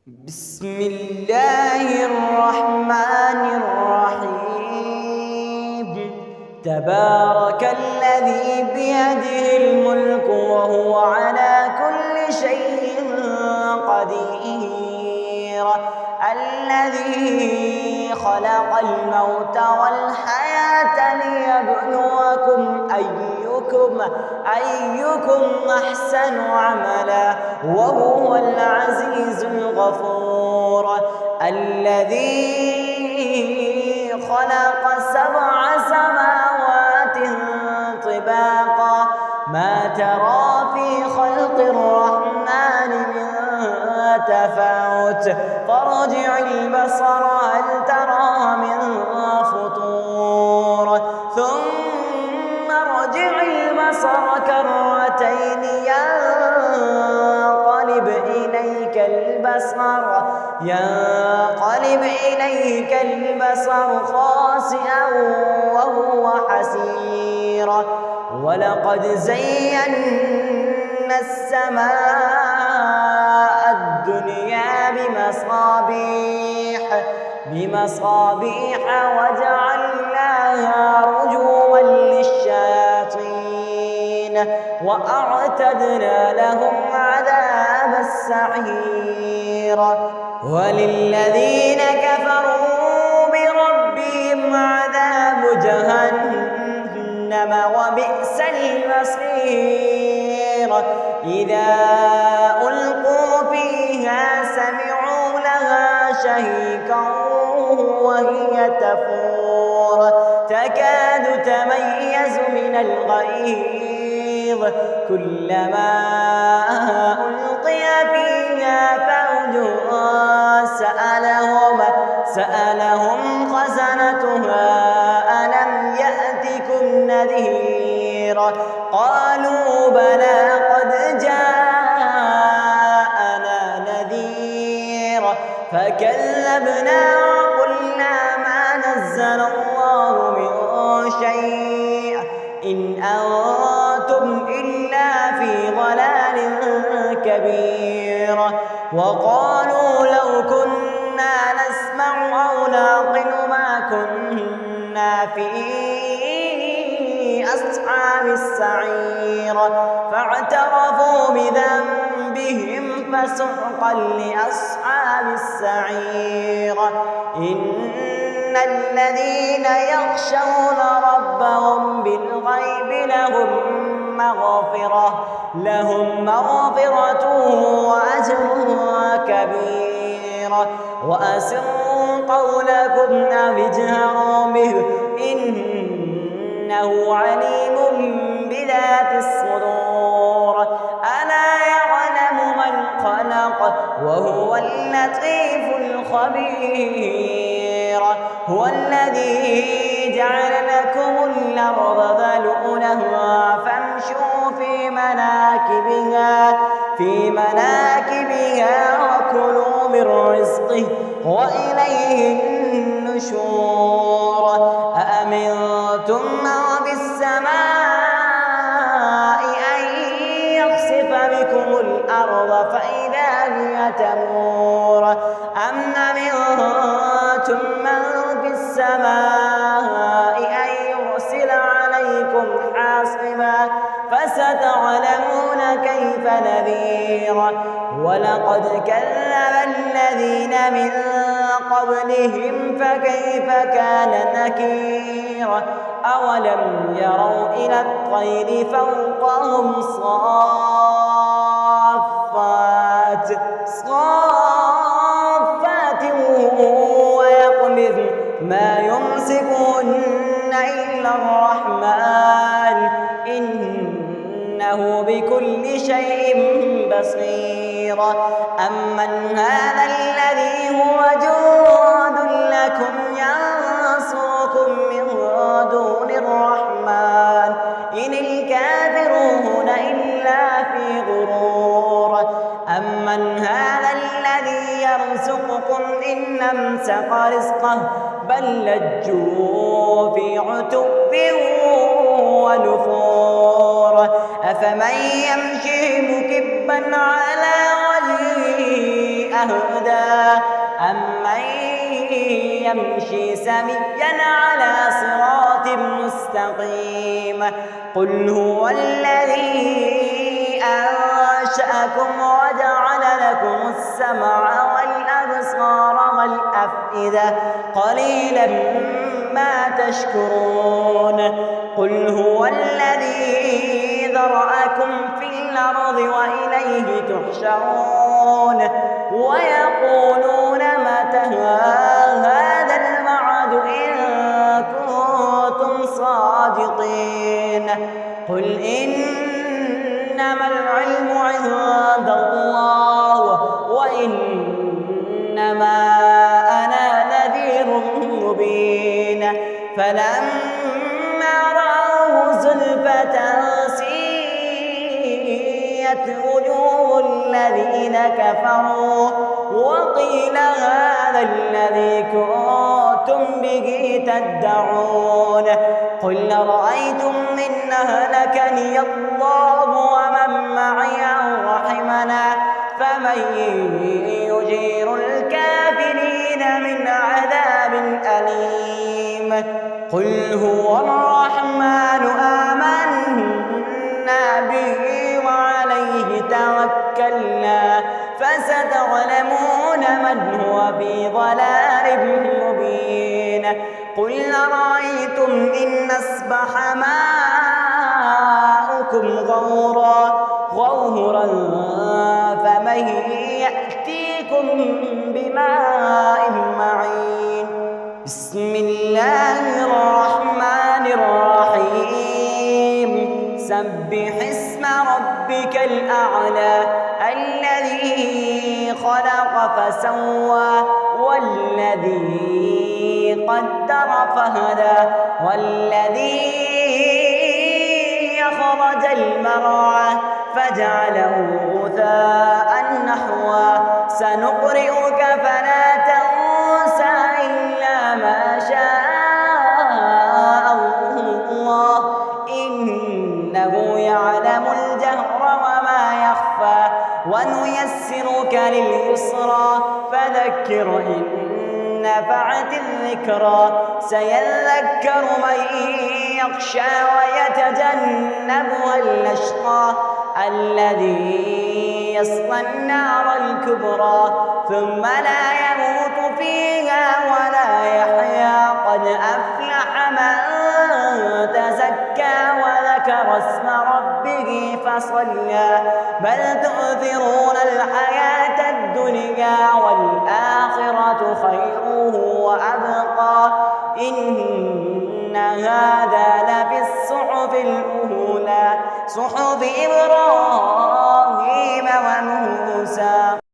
بسم الله الرحمن الرحيم. تبارك الذي بيده الملك وهو على كل شيء قدير. الذي خلق الموت والحياة ليبلوكم أيكم أحسن عملا وهو العزيز الغفور. الذي خلق 7 سماوات طباقا ما ترى في خلق الرحمن من تفاوت فارجع البصر هل ترى من فطور ثم ارجع البصر كرتين ينقلب إليك البصر خاسئا وهو حسير. ولقد زينا السماء الدنيا بمصابيح وجعلناها رجوما للشياطين وأعتدنا لهم عذاب السعير. وللذين كفروا بربهم عذاب جهنم وبئس المصير. إذا ألقوا فيها سمعوا لها شهيقا وهي تفور تكاد تميز من الغيظ كلما ألقي فيها فوج سألهم خزنتها ألم يأتكم نذير قالوا بلى قد جاءنا نذير فكذبنا وقلنا ما نزل الله من شيء إن أنتم إلا في ضلال كبير. وقالوا لو كنا نسمع أو نعقل ما كنا في أصحاب السعير فاعترفوا بذنبهم فسحقا لأصحاب السعير. إن الذين يخشون ربهم بالغيب لهم مغفرة وأجر كبير. وأسروا قولكم أو اجهروا به إنه عليم بذات الصدور. ألا يعلم من خلق وهو اللطيف الخبير. هو الذي جعل لكم الأرض ذلولا فامشوا في مناكبها وكلوا من رزقه وإليه النشور. أأمنتم من في السماء أن يخسف بكم الأرض فإذا هي تمور أم أمنتم من في السماء أن يرسل عليكم حاصبا فستعلمون كيف نذير. ولقد كذب الذين من قبلهم فكيف كان نكير. أولم يروا إلى الطير فوقهم صافات ويقبضن ما يمسكهن إلا الرحمن إنه بكل شيء بصير. أمن هذا الذي هو جند لكم ينصركم من دون الرحمن إن الكافرون إلا في غرور. أمن هذا الذي يرزقكم إن أمسك رزقه بل لجوا في عتب ونفور. أفمن يمشي مكبا على وجهه أهدى أمن يمشي سويا على صراط مستقيم قل هو الذي أنشأكم وجعل لكم السمع والأبصار والأفئدة قليلا ما تشكرون قل هو الذي ذرأكم في الأرض وإليه تحشرون ويقولون متى هذا الوعد إن كنتم صادقين قل إنما العلم عند الله وإنما أنا نذير مبين فلما رأوه زلفة سيئت وجوه الذين كفروا وقيل هذا الذي كنتم به تدعون قل رأيتم إن أهلكني الله ومن معي أو رحمنا فمن يجير الكافرين من عذاب أليم قل هو الرحمن آمنا به وعليه توكلنا فستعلمون من هو في ضلال مبين قل أرأيتم إن أصبح ماؤكم غورا فمن يأتيكم بماء معين بسم الله الرحمن الرحيم سبح اسم ربك الأعلى الذي خلق فسوى والذي قدر فهدى والذي أخرج المرعى فجعله غثاء نحوا سنقرئك فلا تنسى إلا ما شاء الله إنه يعلم الجهر وما يخفى ونيسرك لليسرى فذكر إن نفعت الذكرى سيذكر من يخشى ويتجنبها الأشقى الذي يصلى النار الكبرى ثم لا يموت فيها ولا يحيا قد أفلح من تزكى وذكر اسم ربه فصلى بل تؤثرون الحياة الدنيا والآخرة خير وأبقى إن هذا لفي الصحف الأولى صحف إبراهيم وموسى